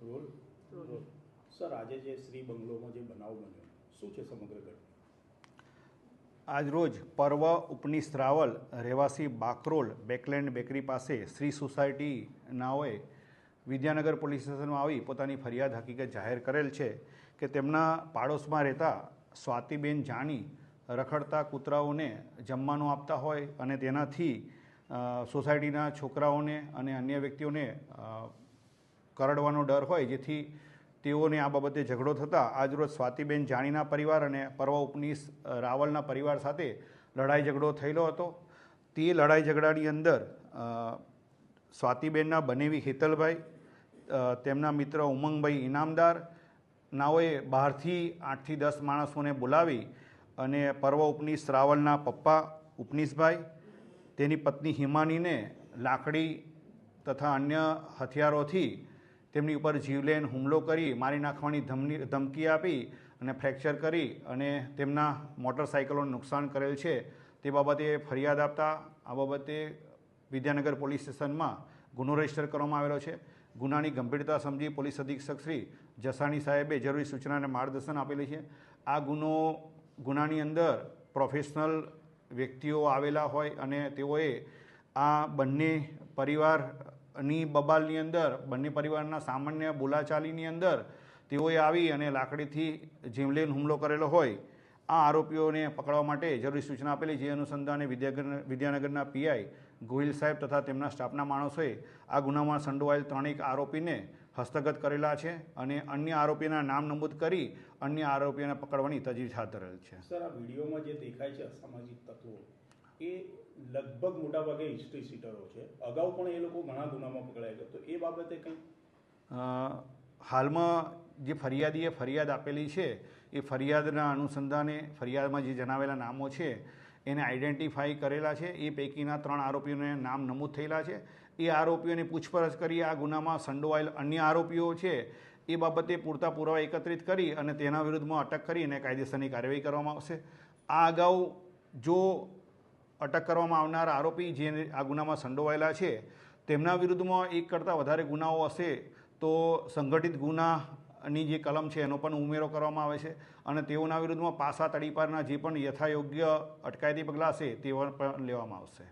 Role role sir, આજે જે શ્રી બંગલોમાં જે બનાવ બન્યો, શું છે સમગ્ર ઘટના? આજરોજ પર્વ ઉપનીશ રાવલ રહેવાસી બાકરોલ બેકલેન્ડ બેકરી પાસે શ્રી સોસાયટી નાઓએ વિદ્યાનગર પોલીસ સ્ટેશનમાં આવી પોતાની ફરિયાદ હકીકત જાહેર કરેલ છે કે તેમના પાડોશમાં રહેતા સ્વાતિબેન જાની રખડતા કૂતરાઓને જમવાનું આપતા હોય અને તેનાથી સોસાયટીના છોકરાઓને અને અન્ય વ્યક્તિઓને કરડવાનો ડર હોય, જેથી તેઓને આ બાબતે ઝઘડો થતાં આજરોજ સ્વાતિબેન જાનીના પરિવાર અને પર્વ ઉપનીશ રાવલના પરિવાર સાથે લડાઈ ઝઘડો થયેલો હતો. તે લડાઈ ઝઘડાની અંદર સ્વાતિબેનના બનેવી હેતલભાઈ, તેમના મિત્ર ઉમંગભાઈ ઇનામદાર નાઓએ બહારથી 8 થી 10 માણસોને બોલાવી અને પર્વ ઉપનીશ રાવલના પપ્પા ઉપનીશભાઈ, તેની પત્ની હિમાનીને લાકડી તથા અન્ય હથિયારોથી તેમની ઉપર જીવલેણ હુમલો કરી મારી નાખવાની ધમકી આપી અને ફ્રેક્ચર કરી અને તેમના મોટરસાઇકલોને નુકસાન કરેલ છે. તે બાબતે ફરિયાદ આપતા આ બાબતે વિદ્યાનગર પોલીસ સ્ટેશનમાં ગુનો રજીસ્ટર કરવામાં આવેલો છે. ગુનાની ગંભીરતા સમજી પોલીસ અધિક્ષક શ્રી જસાણી સાહેબે જરૂરી સૂચના અને માર્ગદર્શન આપેલી છે. આ ગુનાની અંદર પ્રોફેશનલ વ્યક્તિઓ આવેલા હોય અને તેઓએ આ બંને પરિવારની બબાલની અંદર, બંને પરિવારના સામાન્ય બોલાચાલીની અંદર તેઓએ આવી અને લાકડીથી જીવલેણ હુમલો કરેલો હોય. આ આરોપીઓને પકડવા માટે જરૂરી સૂચના આપેલી, જે અનુસંધાને વિદ્યાનગરના પીઆઈ ગોહિલ સાહેબ તથા તેમના સ્ટાફના માણસોએ આ ગુનામાં સંડોવાયેલ 3 આરોપીને હસ્તગત કરેલા છે અને અન્ય આરોપીના નામ નમૂદ કરી અન્ય આરોપીઓને પકડવાની તજવીજ હાથ ધરેલ છે. સર, આ વિડીયોમાં જે દેખાય છે અસામાજિક તત્વો, એ લગભગ મોટાભાગે હિસ્ટ્રી સીટરો છે. અગાઉ પણ એ લોકો ઘણા ગુનામાં પકડાય છે, તો એ બાબતે કંઈ હાલમાં જે ફરિયાદીએ ફરિયાદ આપેલી છે એ ફરિયાદના અનુસંધાને ફરિયાદમાં જે જણાવેલા નામો છે એને આઈડેન્ટિફાઈ કરેલા છે. એ પૈકીના 3 આરોપીઓને નામ નમૂદ થયેલા છે. એ આરોપીઓની પૂછપરછ કરી આ ગુનામાં સંડોવાયેલ અન્ય આરોપીઓ છે એ બાબતે પૂરતા પુરાવા એકત્રિત કરી અને તેના વિરુદ્ધમાં અટક કરીને કાયદેસરની કાર્યવાહી કરવામાં આવશે. આ અગાઉ જો અટક કરવામાં આવનાર આરોપી જે આ ગુનામાં સંડોવાયેલા છે તેમના વિરુદ્ધમાં 1 કરતાં વધારે ગુનાઓ હશે તો સંગઠિત ગુનાની જે કલમ છે એનો પણ ઉમેરો કરવામાં આવે છે અને તેઓના વિરુદ્ધમાં પાસા તડીપારના જે પણ યથાયોગ્ય અટકાયતી પગલાં હશે તે પણ લેવામાં આવશે.